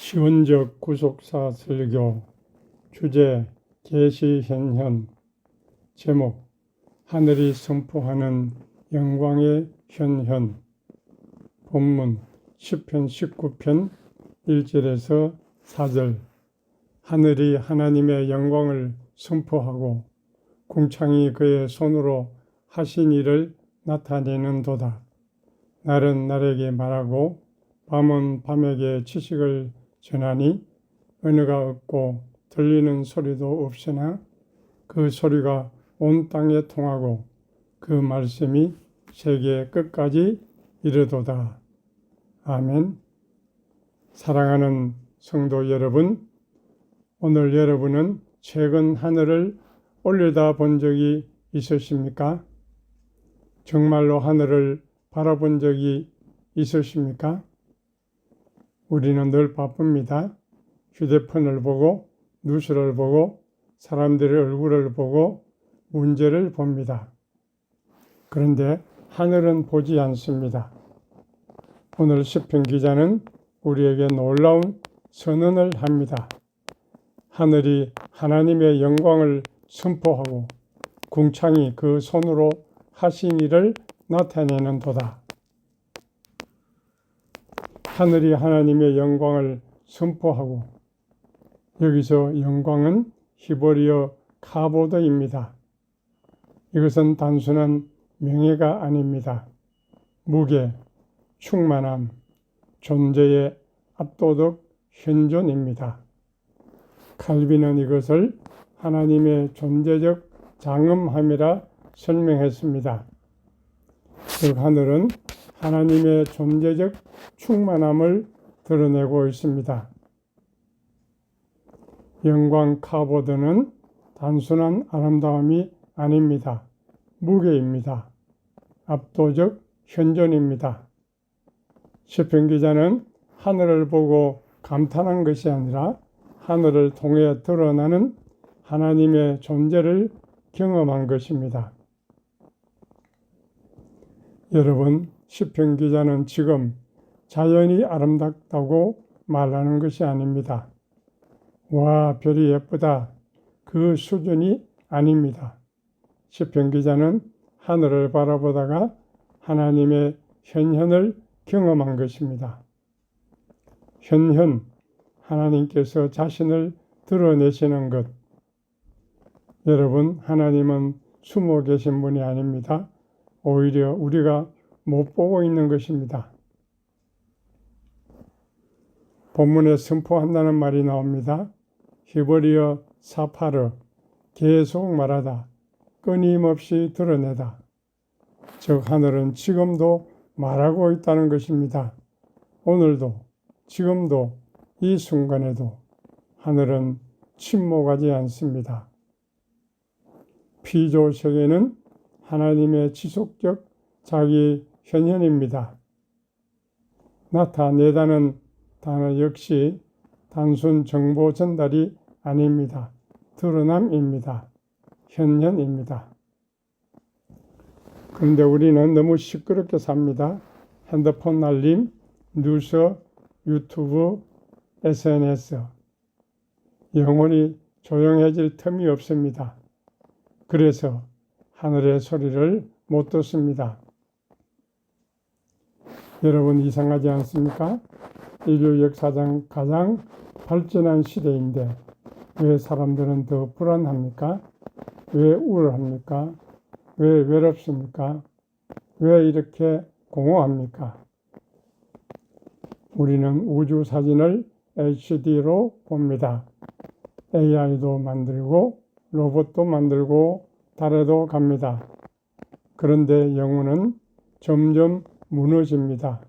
시원적 구속사 설교. 주제 계시현현. 제목 하늘이 선포하는 영광의 현현. 본문 시편 19편 1절에서 4절. 하늘이 하나님의 영광을 선포하고 궁창이 그의 손으로 하신 일을 나타내는도다. 날은 날에게 말하고 밤은 밤에게 지식을 전하니 언어가 없고 들리는 소리도 없으나 그 소리가 온 땅에 통하고 그 말씀이 세계 끝까지 이르도다. 아멘. 사랑하는 성도 여러분, 오늘 여러분은 최근 하늘을 올려다 본 적이 있으십니까? 정말로 하늘을 바라본 적이 있으십니까? 우리는 늘 바쁩니다. 휴대폰을 보고 뉴스를 보고 사람들의 얼굴을 보고 문제를 봅니다. 그런데 하늘은 보지 않습니다. 오늘 시편 기자는 우리에게 놀라운 선언을 합니다. 하늘이 하나님의 영광을 선포하고 궁창이 그 손으로 하신 일을 나타내는도다. 하늘이 하나님의 영광을 선포하고, 여기서 영광은 히브리어 카보드입니다. 이것은 단순한 명예가 아닙니다. 무게, 충만함, 존재의 압도적 현존입니다. 칼빈은 이것을 하나님의 존재적 장엄함이라 설명했습니다. 즉 하늘은 하나님의 존재적 충만함을 드러내고 있습니다. 영광 카보드는 단순한 아름다움이 아닙니다. 무게입니다. 압도적 현존입니다. 시편 기자는 하늘을 보고 감탄한 것이 아니라 하늘을 통해 드러나는 하나님의 존재를 경험한 것입니다. 여러분, 시편 기자는 지금 자연이 아름답다고 말하는 것이 아닙니다. 와, 별이 예쁘다. 그 수준이 아닙니다. 시편 기자는 하늘을 바라보다가 하나님의 현현을 경험한 것입니다. 현현, 하나님께서 자신을 드러내시는 것. 여러분, 하나님은 숨어 계신 분이 아닙니다. 오히려 우리가 못 보고 있는 것입니다. 본문에 선포한다는 말이 나옵니다. 히브리어 사파르, 계속 말하다, 끊임없이 드러내다. 즉 하늘은 지금도 말하고 있다는 것입니다. 오늘도, 지금도, 이 순간에도 하늘은 침묵하지 않습니다. 피조 세계는 하나님의 지속적 자기 현현입니다. 나타내다는 단어 역시 단순 정보 전달이 아닙니다. 드러남입니다. 현현입니다. 그런데 우리는 너무 시끄럽게 삽니다. 핸드폰 알림, 뉴스, 유튜브, SNS. 영혼이 조용해질 틈이 없습니다. 그래서 하늘의 소리를 못 듣습니다. 여러분, 이상하지 않습니까? 인류 역사상 가장 발전한 시대인데 왜 사람들은 더 불안합니까? 왜 우울합니까? 왜 외롭습니까? 왜 이렇게 공허합니까? 우리는 우주 사진을 HD로 봅니다. AI도 만들고 로봇도 만들고 달에도 갑니다. 그런데 영혼은 점점 무너집니다.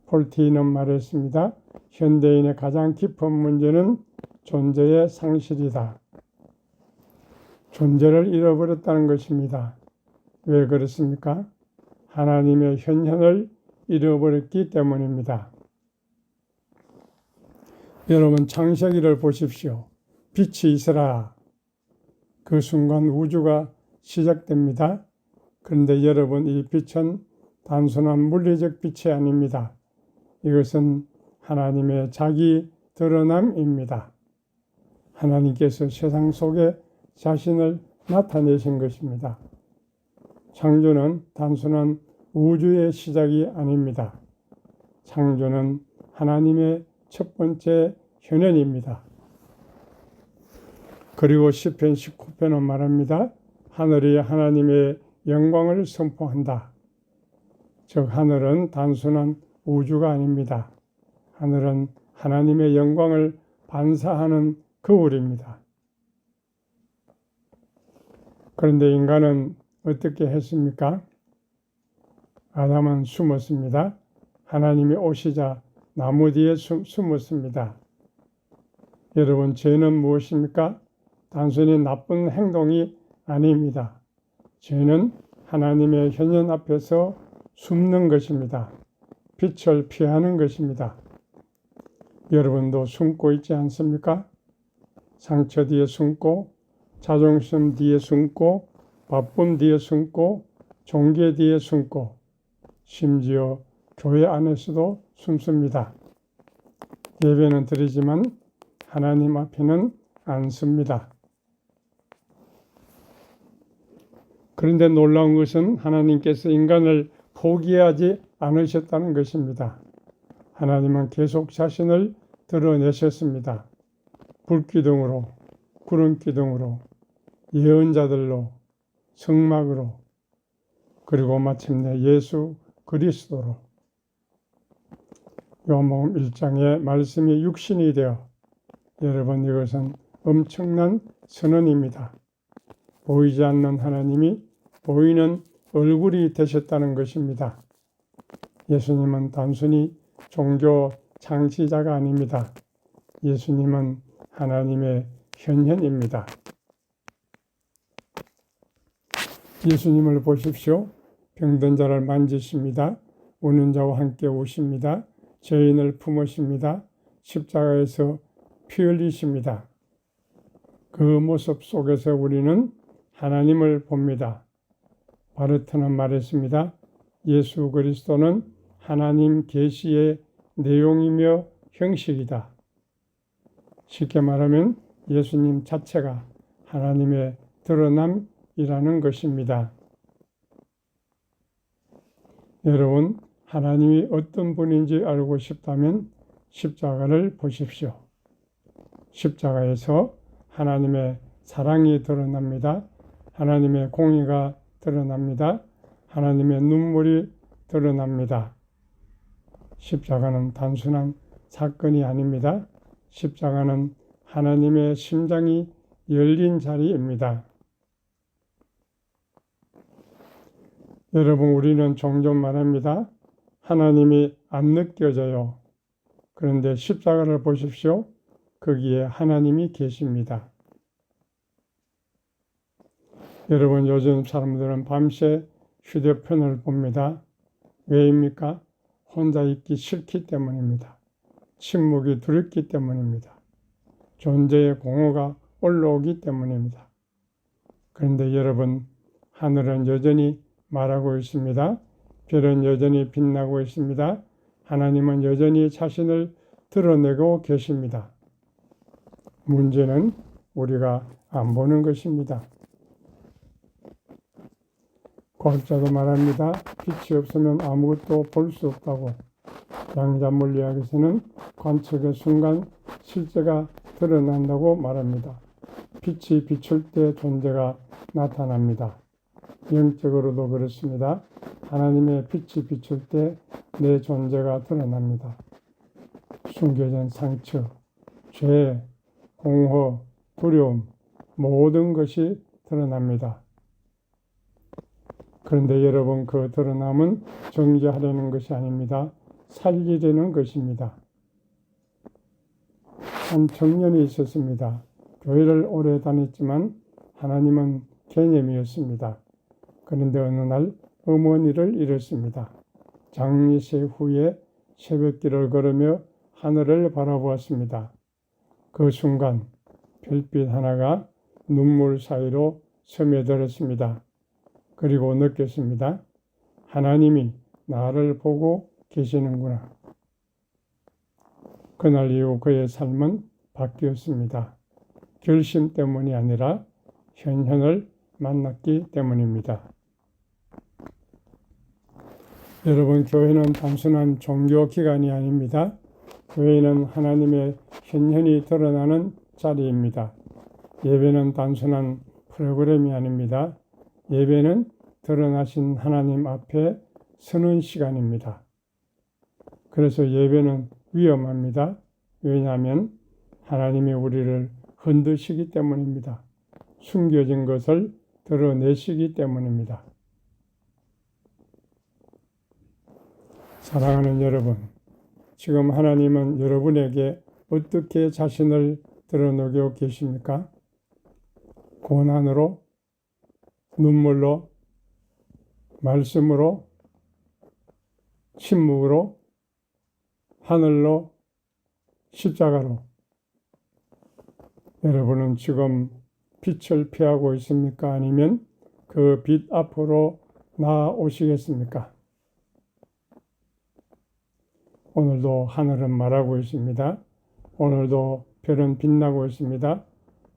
폴티는 말했습니다. 현대인의 가장 깊은 문제는 존재의 상실이다. 존재를 잃어버렸다는 것입니다. 왜 그렇습니까? 하나님의 현현을 잃어버렸기 때문입니다. 여러분, 창세기를 보십시오. 빛이 있으라. 그 순간 우주가 시작됩니다. 그런데 여러분, 이 빛은 단순한 물리적 빛이 아닙니다. 이것은 하나님의 자기 드러남입니다. 하나님께서 세상 속에 자신을 나타내신 것입니다. 창조는 단순한 우주의 시작이 아닙니다. 창조는 하나님의 첫 번째 현현입니다. 그리고 시편 19편은 말합니다. 하늘이 하나님의 영광을 선포한다. 즉 하늘은 단순한 우주가 아닙니다. 하늘은 하나님의 영광을 반사하는 거울입니다. 그런데 인간은 어떻게 했습니까? 아담은 숨었습니다. 하나님이 오시자 나무 뒤에 숨었습니다. 여러분, 죄는 무엇입니까? 단순히 나쁜 행동이 아닙니다. 죄는 하나님의 현현 앞에서 숨는 것입니다. 빛을 피하는 것입니다. 여러분도 숨고 있지 않습니까? 상처 뒤에 숨고, 자존심 뒤에 숨고, 바쁨 뒤에 숨고, 종교 뒤에 숨고, 심지어 교회 안에서도 숨습니다. 예배는 드리지만 하나님 앞에는 안 씁니다. 그런데 놀라운 것은 하나님께서 인간을 포기하지 않으셨다는 것입니다. 하나님은 계속 자신을 드러내셨습니다. 불기둥으로, 구름기둥으로, 예언자들로, 성막으로, 그리고 마침내 예수 그리스도로. 요한복음 1장의 말씀이 육신이 되어, 여러분, 이것은 엄청난 선언입니다. 보이지 않는 하나님이 보이는 얼굴이 되셨다는 것입니다. 예수님은 단순히 종교 창시자가 아닙니다. 예수님은 하나님의 현현입니다. 예수님을 보십시오. 병든 자를 만지십니다. 우는 자와 함께 오십니다. 죄인을 품으십니다. 십자가에서 피 흘리십니다. 그 모습 속에서 우리는 하나님을 봅니다. 바르트는 말했습니다. 예수 그리스도는 하나님 계시의 내용이며 형식이다. 쉽게 말하면 예수님 자체가 하나님의 드러남이라는 것입니다. 여러분, 하나님이 어떤 분인지 알고 싶다면 십자가를 보십시오. 십자가에서 하나님의 사랑이 드러납니다. 하나님의 공의가 드러납니다. 하나님의 눈물이 드러납니다. 십자가는 단순한 사건이 아닙니다. 십자가는 하나님의 심장이 열린 자리입니다. 여러분, 우리는 종종 말합니다. 하나님이 안 느껴져요. 그런데 십자가를 보십시오. 거기에 하나님이 계십니다. 여러분, 요즘 사람들은 밤새 휴대폰을 봅니다. 왜입니까? 혼자 있기 싫기 때문입니다. 침묵이 두렵기 때문입니다. 존재의 공허가 올라오기 때문입니다. 그런데 여러분, 하늘은 여전히 말하고 있습니다. 별은 여전히 빛나고 있습니다. 하나님은 여전히 자신을 드러내고 계십니다. 문제는 우리가 안 보는 것입니다. 과학자도 말합니다. 빛이 없으면 아무것도 볼 수 없다고. 양자물리학에서는 관측의 순간 실제가 드러난다고 말합니다. 빛이 비출 때 존재가 나타납니다. 영적으로도 그렇습니다. 하나님의 빛이 비출 때 내 존재가 드러납니다. 숨겨진 상처, 죄, 공허, 두려움, 모든 것이 드러납니다. 그런데 여러분, 그 드러남은 정죄하려는 것이 아닙니다. 살리려는 것입니다. 한 청년이 있었습니다. 교회를 오래 다녔지만 하나님은 개념이었습니다. 그런데 어느 날 어머니를 잃었습니다. 장례식 후에 새벽길을 걸으며 하늘을 바라보았습니다. 그 순간 별빛 하나가 눈물 사이로 스며들었습니다. 그리고 느꼈습니다. 하나님이 나를 보고 계시는구나. 그날 이후 그의 삶은 바뀌었습니다. 결심 때문이 아니라 현현을 만났기 때문입니다. 여러분, 교회는 단순한 종교 기관이 아닙니다. 교회는 하나님의 현현이 드러나는 자리입니다. 예배는 단순한 프로그램이 아닙니다. 예배는 드러나신 하나님 앞에 서는 시간입니다. 그래서 예배는 위험합니다. 왜냐하면 하나님이 우리를 흔드시기 때문입니다. 숨겨진 것을 드러내시기 때문입니다. 사랑하는 여러분, 지금 하나님은 여러분에게 어떻게 자신을 드러내고 계십니까? 고난으로, 눈물로, 말씀으로, 침묵으로, 하늘로, 십자가로. 여러분은 지금 빛을 피하고 있습니까? 아니면 그 빛 앞으로 나아오시겠습니까? 오늘도 하늘은 말하고 있습니다. 오늘도 별은 빛나고 있습니다.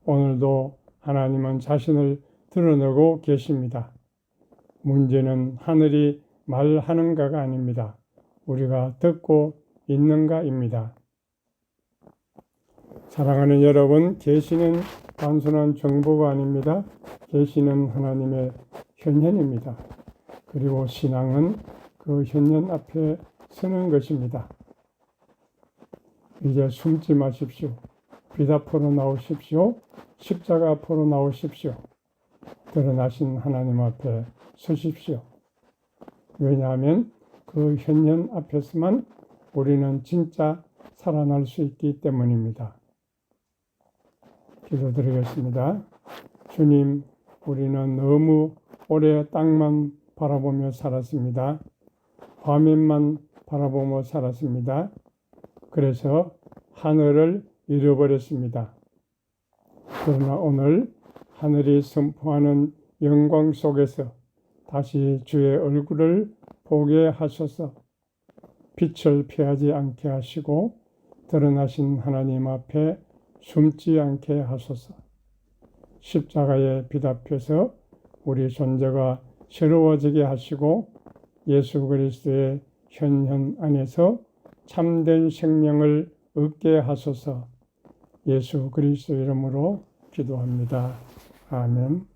오늘도 하나님은 자신을 드러내고 계십니다. 문제는 하늘이 말하는가가 아닙니다. 우리가 듣고 있는가입니다. 사랑하는 여러분, 계시는 단순한 정보가 아닙니다. 계시는 하나님의 현현입니다. 그리고 신앙은 그 현현 앞에 서는 것입니다. 이제 숨지 마십시오. 빛 앞으로 나오십시오. 십자가 앞으로 나오십시오. 드러나신 하나님 앞에 서십시오. 왜냐하면 그 현현 앞에서만 우리는 진짜 살아날 수 있기 때문입니다. 기도드리겠습니다. 주님, 우리는 너무 오래 땅만 바라보며 살았습니다. 화면만 바라보며 살았습니다. 그래서 하늘을 잃어버렸습니다. 그러나 오늘 하늘이 선포하는 영광 속에서 다시 주의 얼굴을 보게 하셔서 빛을 피하지 않게 하시고 드러나신 하나님 앞에 숨지 않게 하소서. 십자가의 빛 앞에서 우리 존재가 새로워지게 하시고 예수 그리스도의 현현 안에서 참된 생명을 얻게 하소서. 예수 그리스도 이름으로 기도합니다. 아멘.